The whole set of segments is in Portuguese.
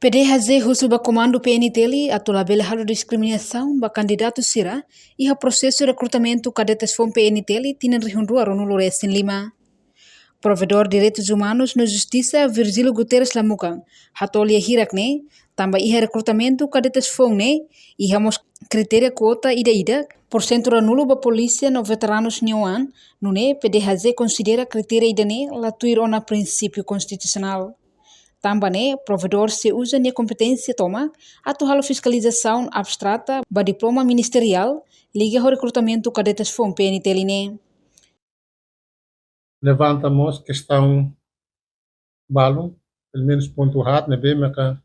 PDHZ Husuba Comando PNTL atau label halo discriminação ba candidato sira iha processo recrutamento cadetes FOM PNTL tinan rihundua ronulo resin 5. Provedor Direitos Humanos no Justiça Virgílio Guterres Lamukan hatolia hirak ne tambah iha recrutamento cadetes FOM ne iha mos kriteria kuota ida porcento ranulo ba polícia no veteranos nyoan nune PDHZ considera kriteria ida ne latuir ona princípio constitucional. Tambah ne, provedor se usa nia competência toma atau halo fiscalização abstrata ba diploma ministerial liga ao recrutamento cadetes FOM PNTL ne. Levantamos questão balum, pelo menos ponto hat, né, bem, maka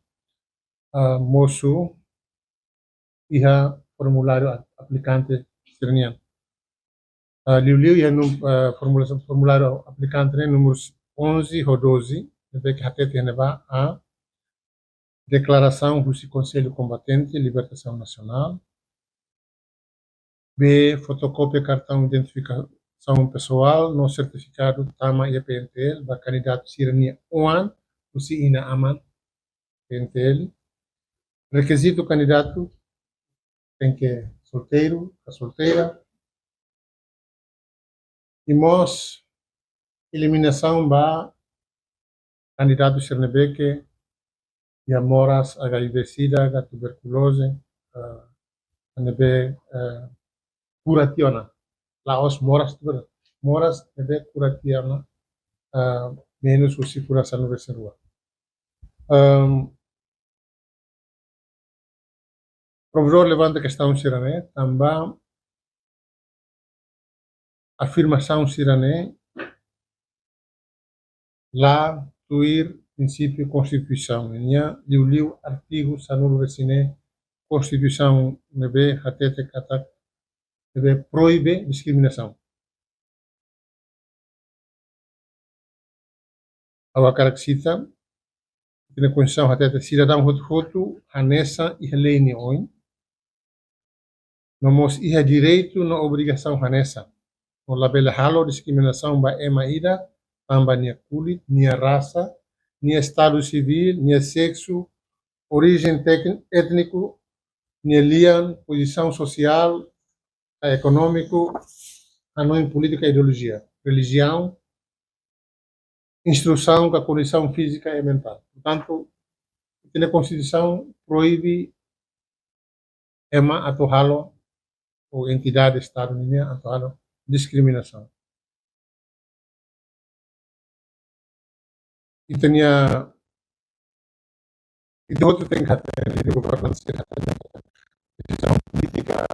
moço iha formulário aplicante sirnian. Liu iha formulário aplicante né, números 11 ou 12, né, que até tem a declaração do Conselho Combatente Libertação Nacional. B, fotocópia cartão de identificação pessoal, no certificado TAMA e PNTL, da candidato Sirania OAN, o Ina Aman, PNTL. Requisito candidato tem que solteiro, a solteira. E mos eliminação ba candidato Sirnebeque e a moras HIV-Sida, a tuberculose, a curationa. Laos moras nebe curationa menos usi curação no reserva. Provedor levanta questão sirane, também afirmação sirane lá tuir princípio constituição. Nia liu artigo sanul resine constituição nebe hatete kata nebe proíbe discriminação. Awak cita na Constituição hatete cidadão hotu hanessa e lei oin. Nomos iha direito na obrigação hanessa. O label halo discriminação ba ida tamba nia kulit, nia raça, nia estado civil, nia sexo, origem étnico, nia lian, posição social, econômico, anões política e ideologia, religião, instrução, a condição física e mental. Portanto, a Constituição proíbe atau halo ou entidade Estado atau halo discriminação. E tinha e outro tem que ter de governança decisão política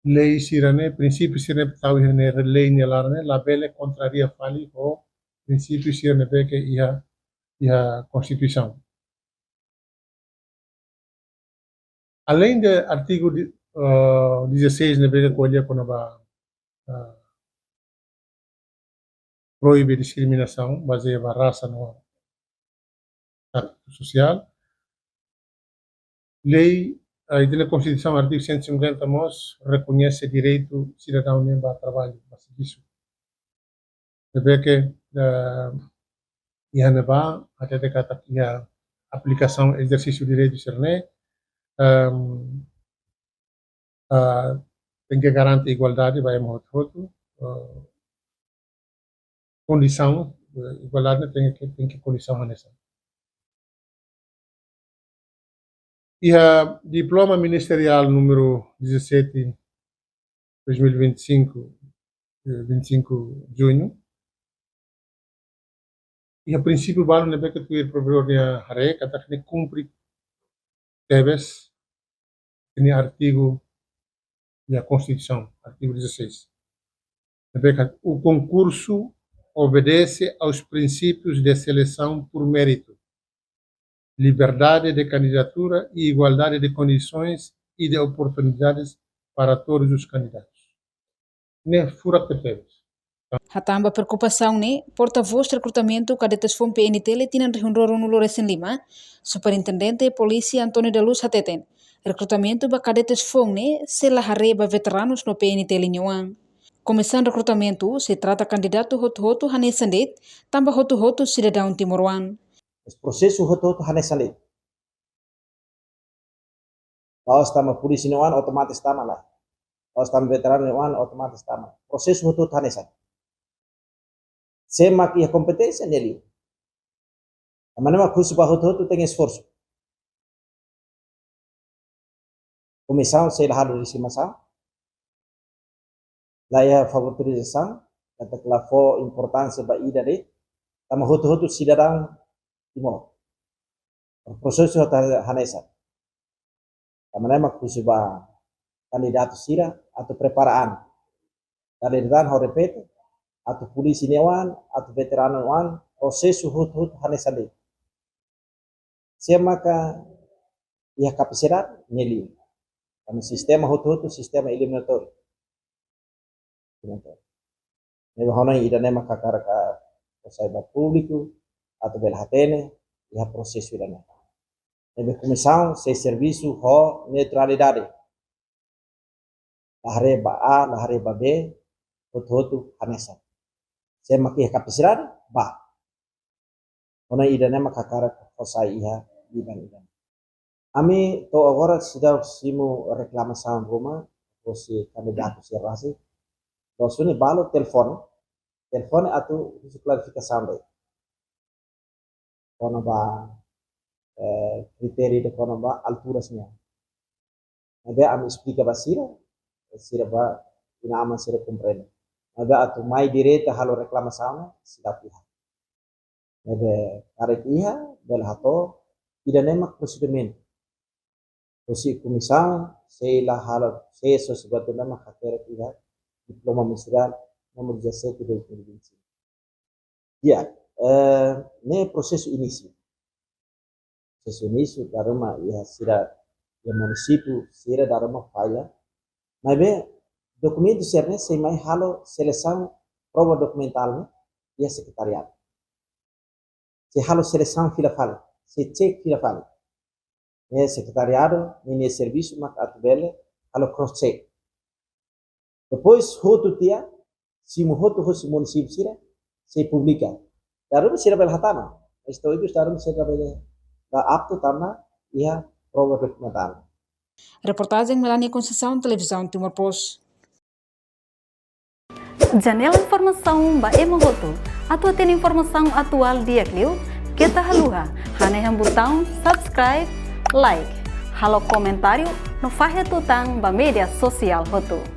lei sirane princípio sirane tahu hene lei nelarane labele contraria fali o princípio sirane que ia constituição. Além do artigo 16 ne que colhe quando proíbe discriminação baseada na raça no status social, lei na Constituição, artigo 150, reconhece direito cidadão a trabalho, a serviço. Deve que até que a aplicação exercício do direito serne tem que garantir igualdade, vai foto condição igualdade tem que condição nessa. E a diploma ministerial número 17 2025 25 de junho e a princípio balo nebe que tu provedor de hare kata que cumpre teves em artigo da Constituição, artigo 16. Nebe que o concurso obedece aos princípios de seleção por mérito, liberdade de candidatura e igualdade de condições e de oportunidades para todos os candidatos. Ne fura teves. Hatamba preocupação ne porta-voz de recrutamento cadetes FOM PNTL tinan rihundoro nulo resin 5, Superintendente Polícia Antônio da Luz hateten. Recrutamento ba cadetes fongne sela hareba veteranos no PNT Linhoang. Começando recrutamento, se trata candidato hotu-hotu hanesandet, tambah hotu-hotu cidadão Timor-Wan. Esse processo hotu-hotu hanesandet. Kalau estamos polisi Linhoang, otomatis tama lah. Kalau estamos veterano Linhoang, otomatis tama. Processo hotu-hotu hanesandet. Semak ia competência nele. A maneira que o hotu-hotu tem esforço. Comissão, sei lá, do estimação. Lá é favorização, katakanlah for importância ba ida de, tama hotu-hotu cidadão Timor. Proseso hanesa. Kamana mak kusuba kandidato sira atau preparaan. Dari dan ho repete atau polisi newan atau veterano newan proseso hotu-hotu hanesa de. Semaka ia capacidade nele. Kami sistema hotu-hotu sistema eliminatório. Nebe honai ida nema kakara ka saiba público atau belhatene ia processo ida nema. Nebe comissão se serviço ho neutralidade. Lahare ba A, lahare ba B, hotu hanesa. Se maki capacidade ba. Honai ida nema kakara ka sai ia ida. Ami to agora sudah simu reclamação Roma, você candidato se rasi. Nós ini balo telefone atau klarifikasi deh. Kono ba kriteria de kono ba alturasnya. Nabe am explica basira ba ina ama sira comprende. Nabe atu mai direta halo reclamação sila piha. Nabe tarik iha bel hato ida nemak procedimento. Prosi comissão sei lá halo sei sesuatu nama kakere iha. Diploma menstrual nomor 17 de 2025. Ya, ne prosesso início. Processo início da rumah ya sira ya município sira da rumah falha. Mas bem, documento serne sei mai halo seleção prova documental ya secretariat. Se halo seleção fila fala, se cek fila fala. Ne secretariado, ne serviço mak atbele halo cross check. Depois hotu tia, si hotu hosi município sira, se publica. Darum sira bel hatana. Estou itu darum sira bel da apto tamna ia prova documental. Reportagem Melania Conceição, Televisão Timor Post. Janela informação ba Emohoto. Atau tem informação atual dia Clio, kita haluha. Hane botão subscribe, like. Halo comentário no fahe tutang ba media sosial Hoto.